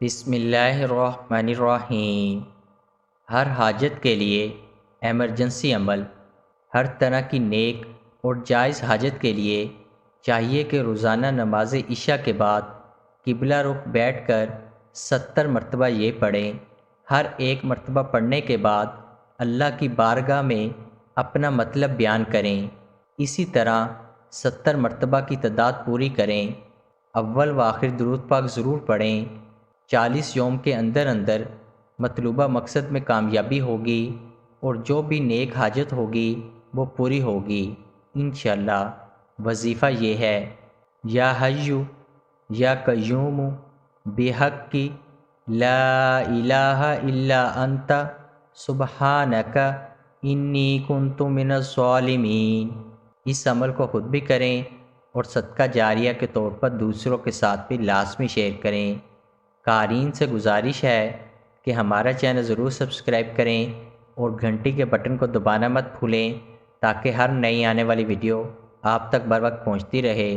بسم اللہ الرحمن الرحیم۔ ہر حاجت کے لیے ایمرجنسی عمل، ہر طرح کی نیک اور جائز حاجت کے لیے چاہیے کہ روزانہ نماز عشاء کے بعد قبلہ رخ بیٹھ کر 70 مرتبہ یہ پڑھیں۔ ہر ایک مرتبہ پڑھنے کے بعد اللہ کی بارگاہ میں اپنا مطلب بیان کریں۔ اسی طرح 70 مرتبہ کی تعداد پوری کریں۔ اول و آخر درود پاک ضرور پڑھیں۔ 40 یوم کے اندر اندر مطلوبہ مقصد میں کامیابی ہوگی اور جو بھی نیک حاجت ہوگی وہ پوری ہوگی انشاءاللہ۔ وظیفہ یہ ہے: یا حیو یا قیوم بحق لا الہ الا انت سبحانک انی کنت من الظالمین۔ اس عمل کو خود بھی کریں اور صدقہ جاریہ کے طور پر دوسروں کے ساتھ بھی لازمی شیئر کریں۔ قارئین سے گزارش ہے کہ ہمارا چینل ضرور سبسکرائب کریں اور گھنٹی کے بٹن کو دبانا مت بھولیں تاکہ ہر نئی آنے والی ویڈیو آپ تک بر وقت پہنچتی رہے۔